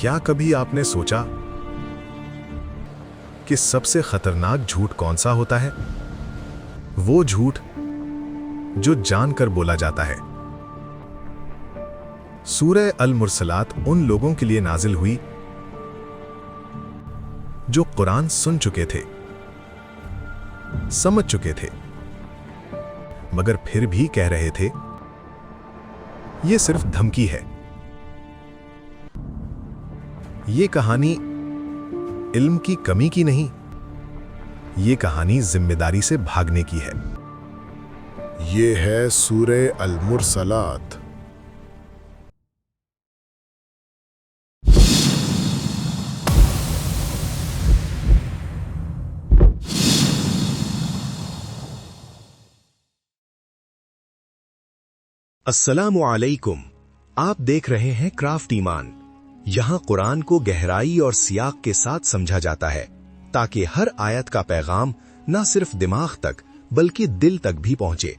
क्या कभी आपने सोचा कि सबसे खतरनाक झूठ कौन सा होता है? वो झूठ जो जानकर बोला जाता है। सूरह अल मुरसलात उन लोगों के लिए नाजिल हुई जो कुरान सुन चुके थे, समझ चुके थे, मगर फिर भी कह रहे थे यह सिर्फ धमकी है। ये कहानी इल्म की कमी की नहीं, ये कहानी जिम्मेदारी से भागने की है। ये है सूरह अल मुरसलात। अस्सलामु अलैकुम। आप देख रहे हैं क्राफ्ट ईमान। यहां कुरान को गहराई और सियाक के साथ समझा जाता है ताकि हर आयत का पैगाम न सिर्फ दिमाग तक बल्कि दिल तक भी पहुंचे।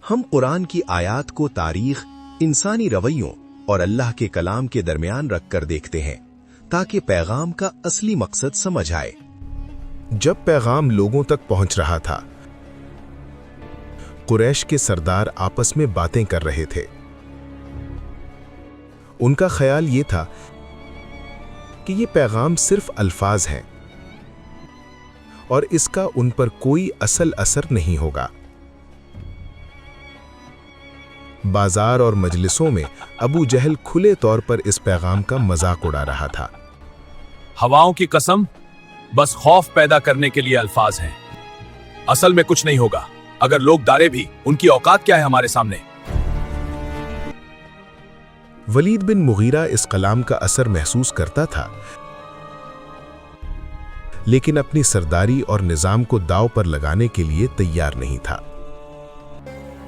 हम कुरान की आयत को तारीख, इंसानी रवैयों और अल्लाह के कलाम के दरमियान रखकर देखते हैं ताकि पैगाम का असली मकसद समझ आए। जब पैगाम लोगों तक पहुंच रहा था, कुरैश के सरदार आपस में बातें कर रहे थे। उनका ख्याल यह था कि ये पैगाम सिर्फ अल्फाज हैं और इसका उन पर कोई असल असर नहीं होगा। बाजार और मजलिसों में अबू जहल खुले तौर पर इस पैगाम का मजाक उड़ा रहा था। हवाओं की कसम, बस खौफ पैदा करने के लिए अल्फाज हैं, असल में कुछ नहीं होगा। अगर लोग डारे भी, उनकी औकात क्या है हमारे सामने। वलीद बिन मुगीरा इस कलाम का असर महसूस करता था, लेकिन अपनी सरदारी और निजाम को दांव पर लगाने के लिए तैयार नहीं था।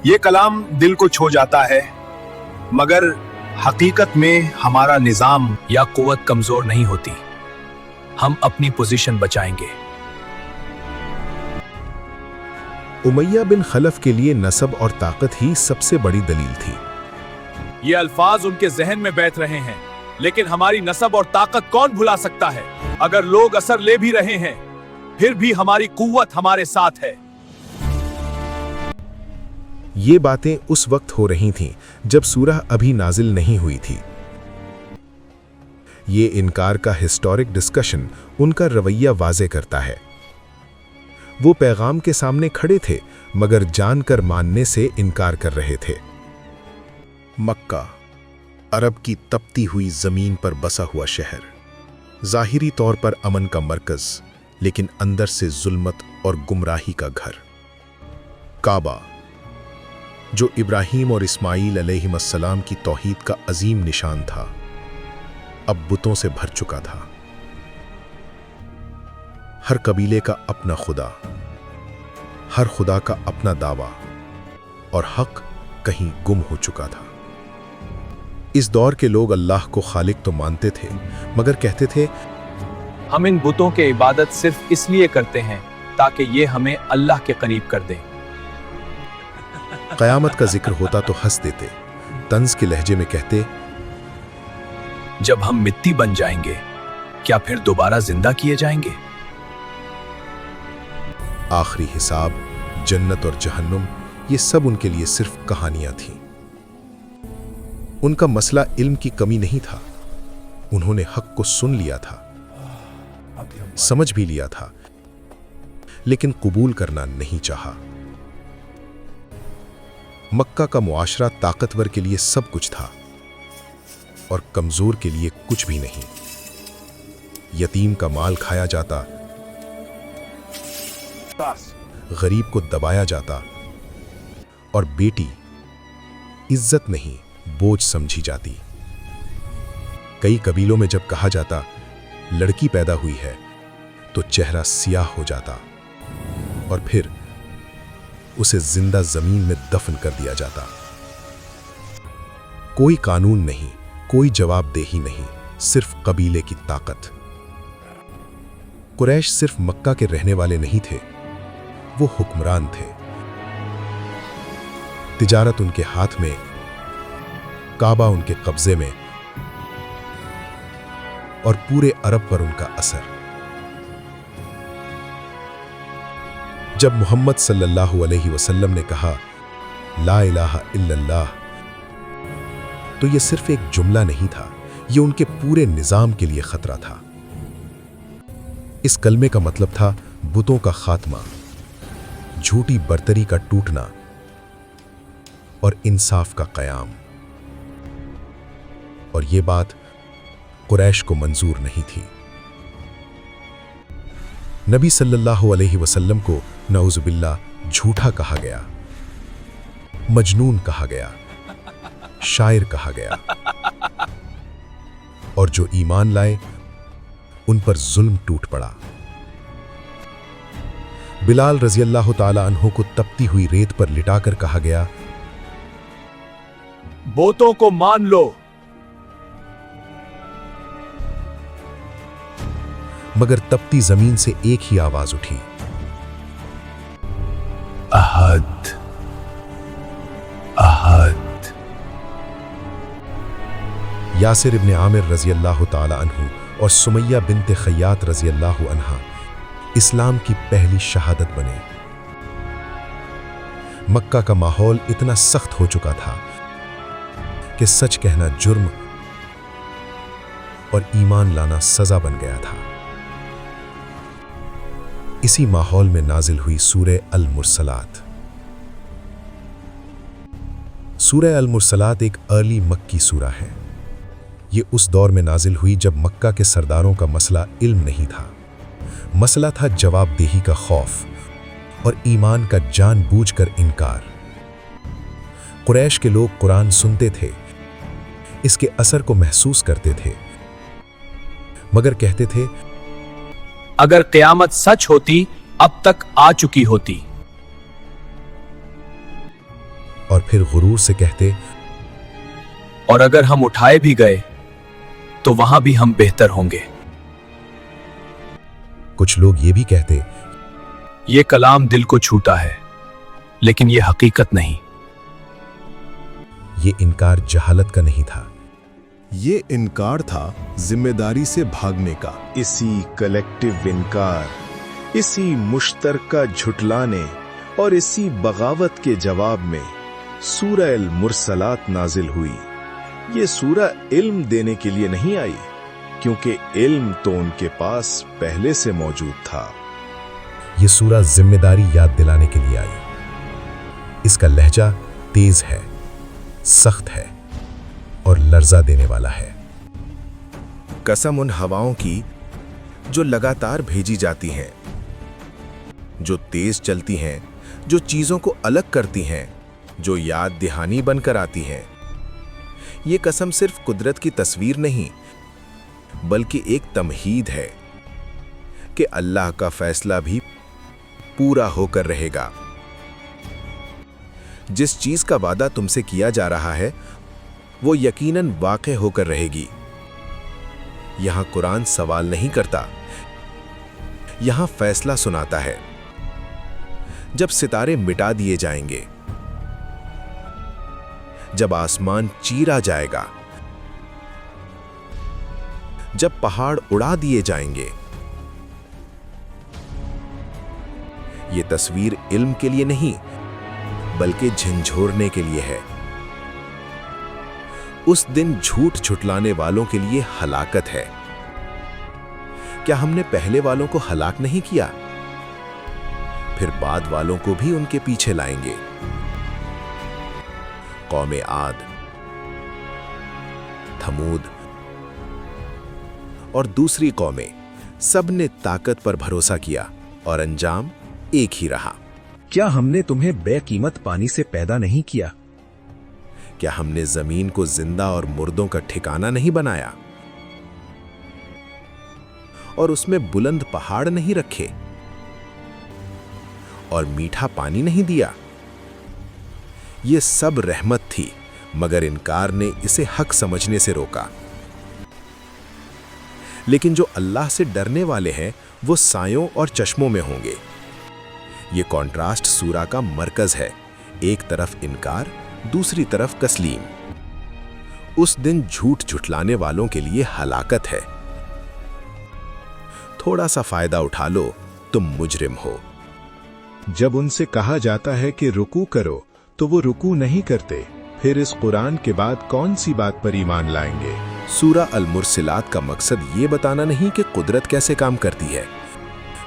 ये कलाम दिल को छू जाता है, मगर हकीकत में हमारा निजाम या कुव्वत कमजोर नहीं होती। हम अपनी पोजीशन बचाएंगे। उमैया बिन खलफ के लिए नसब और ताकत ही सबसे बड़ी दलील थी। ये अल्फाज उनके जहन में बैठ रहे हैं, लेकिन हमारी नसब और ताकत कौन भुला सकता है? अगर लोग असर ले भी रहे हैं, फिर भी हमारी कुव्वत हमारे साथ है। ये बातें उस वक्त हो रही थीं जब सूरह अभी नाजिल नहीं हुई थी। ये इनकार का हिस्टोरिक डिस्कशन उनका रवैया वाजे करता है। वो पैगाम के सामने खड़े थे, मगर जानकर मानने से इनकार कर रहे थे। मक्का, अरब की तपती हुई जमीन पर बसा हुआ शहर, जाहिरी तौर पर अमन का मरकज, लेकिन अंदर से जुल्मत और गुमराही का घर। काबा, जो इब्राहीम और इस्माईल अलैहिस्सलाम की तौहीद का अजीम निशान था, अब बुतों से भर चुका था। हर कबीले का अपना खुदा, हर खुदा का अपना दावा, और हक कहीं गुम हो चुका था। इस दौर के लोग अल्लाह को खालिक तो मानते थे, मगर कहते थे हम इन बुतों के इबादत सिर्फ इसलिए करते हैं ताकि ये हमें अल्लाह के करीब कर दें। कयामत का जिक्र होता तो हंस देते, तंज के लहजे में कहते, जब हम मिट्टी बन जाएंगे, क्या फिर दोबारा जिंदा किए जाएंगे? आखिरी हिसाब, जन्नत और जहन्नुम, ये सब उनके लिए सिर्फ कहानियां थीं। उनका मसला इल्म की कमी नहीं था। उन्होंने हक को सुन लिया था, समझ भी लिया था, लेकिन कबूल करना नहीं चाहा। मक्का का मुआशरा ताकतवर के लिए सब कुछ था और कमजोर के लिए कुछ भी नहीं। यतीम का माल खाया जाता, गरीब को दबाया जाता, और बेटी इज्जत नहीं बोझ समझी जाती। कई कबीलों में जब कहा जाता लड़की पैदा हुई है, तो चेहरा सियाह हो जाता और फिर उसे जिंदा जमीन में दफन कर दिया जाता। कोई कानून नहीं, कोई जवाबदेही नहीं, सिर्फ कबीले की ताकत। कुरैश सिर्फ मक्का के रहने वाले नहीं थे, वो हुक्मरान थे। तिजारत उनके हाथ में, काबा उनके कब्जे में, और पूरे अरब पर उनका असर। जब मोहम्मद सल्लल्लाहु अलैहि वसल्लम ने कहा ला इलाहा इल्लल्लाह, तो यह सिर्फ एक जुमला नहीं था, यह उनके पूरे निजाम के लिए खतरा था। इस कलमे का मतलब था बुतों का खात्मा, झूठी बर्तरी का टूटना और इंसाफ का कयाम। और यह बात कुरैश को मंजूर नहीं थी। नबी सल्लल्लाहु अलैहि वसल्लम को नऊजुबिल्लाह झूठा कहा गया, मजनून कहा गया, शायर कहा गया, और जो ईमान लाए उन पर जुल्म टूट पड़ा। बिलाल रजी अल्लाह ताला अन्हु को तपती हुई रेत पर लिटाकर कहा गया, बोतों को मान लो। मगर तपती जमीन से एक ही आवाज उठी, अहद अहद। यासिर इब्न आमिर रजी अल्लाह ताला अन्हु और सुमैया बिन्त खय्यात रजी अल्लाह अन्हा इस्लाम की पहली शहादत बने। मक्का का माहौल इतना सख्त हो चुका था कि सच कहना जुर्म और ईमान लाना सजा बन गया था। इसी माहौल में नाजिल हुई सूरह अल-मुरसलात। सूरह अल-मुरसलात एक अर्ली मक्की सूरा है। ये उस दौर में नाजिल हुई जब मक्का के सरदारों का मसला इल्म नहीं था, मसला था जवाबदेही का खौफ और ईमान का जानबूझकर इनकार। कुरैश के लोग कुरान सुनते थे, इसके असर को महसूस करते थे, मगर कहते थे अगर क़यामत सच होती अब तक आ चुकी होती। और फिर गुरूर से कहते और अगर हम उठाए भी गए तो वहां भी हम बेहतर होंगे। कुछ लोग ये भी कहते ये कलाम दिल को छूता है, लेकिन ये हकीकत नहीं। ये इनकार जहालत का नहीं था, ये इनकार था जिम्मेदारी से भागने का। इसी कलेक्टिव इनकार, इसी मुश्तरका झुटलाने और इसी बगावत के जवाब में सूरह अल-मुरसलात नाजिल हुई। ये सूरह इल्म देने के लिए नहीं आई, क्योंकि इल्म तो उनके पास पहले से मौजूद था। ये सूरा जिम्मेदारी याद दिलाने के लिए आई। इसका लहजा तेज है, सख्त है और लर्जा देने वाला है। कसम उन हवाओं की जो लगातार भेजी जाती हैं, जो तेज चलती हैं, जो चीजों को अलग करती हैं, जो याद दहानी बनकर आती हैं। ये कसम सिर्फ कुदरत की तस्वीर नहीं, बल्कि एक तमहीद है कि अल्लाह का फैसला भी पूरा होकर रहेगा। जिस चीज का वादा तुमसे किया जा रहा है वो यकीनन वाक़े होकर रहेगी। यहां कुरान सवाल नहीं करता, यहां फैसला सुनाता है। जब सितारे मिटा दिए जाएंगे, जब आसमान चीरा जाएगा, जब पहाड़ उड़ा दिए जाएंगे, ये तस्वीर इल्म के लिए नहीं बल्कि झंझोरने के लिए है। उस दिन झूठ छुटलाने वालों के लिए हलाकत है। क्या हमने पहले वालों को हलाक नहीं किया? फिर बाद वालों को भी उनके पीछे लाएंगे। कौमे आद, थमूद और दूसरी कौमें, सब ने ताकत पर भरोसा किया और अंजाम एक ही रहा। क्या हमने तुम्हें बेकीमत पानी से पैदा नहीं किया? क्या हमने जमीन को जिंदा और मुर्दों का ठिकाना नहीं बनाया और उसमें बुलंद पहाड़ नहीं रखे और मीठा पानी नहीं दिया? ये सब रहमत थी, मगर इनकार ने इसे हक समझने से रोका। लेकिन जो अल्लाह से डरने वाले हैं वो सायों और चश्मों में होंगे। ये कॉन्ट्रास्ट सूरा का मरकज है। एक तरफ इनकार, दूसरी तरफ तस्लीम। उस दिन झूठ झुटलाने वालों के लिए हलाकत है, थोड़ा सा फायदा उठा लो तुम मुजरिम हो। जब उनसे कहा जाता है कि रुकू करो तो वो रुकू नहीं करते, फिर इस कुरान के बाद कौन सी बात पर ईमान लाएंगे? सूरा अल-मुरसिलात का मकसद ये बताना नहीं कि कुदरत कैसे काम करती है,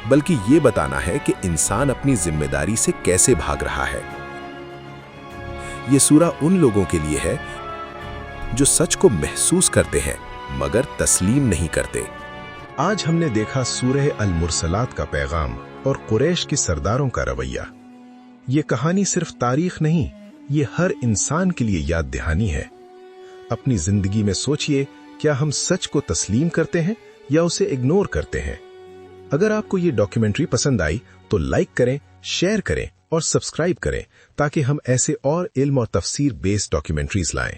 बल्कि ये बताना है कि इंसान अपनी जिम्मेदारी से कैसे भाग रहा है। ये सूरा उन लोगों के लिए है जो सच को महसूस करते हैं मगर तस्लीम नहीं करते। आज हमने देखा सूरह अल-मुरसलात का पैगाम और कुरैश के सरदारों का रवैया। ये कहानी सिर्फ तारीख नहीं, ये हर इंसान के लिए याद दहानी है। अपनी जिंदगी में सोचिए, क्या हम सच को तस्लीम करते हैं या उसे इग्नोर करते हैं? अगर आपको ये डॉक्यूमेंट्री पसंद आई तो लाइक करें, शेयर करें और सब्सक्राइब करें ताकि हम ऐसे और इल्म और तफसीर बेस्ड डॉक्यूमेंट्रीज लाएं।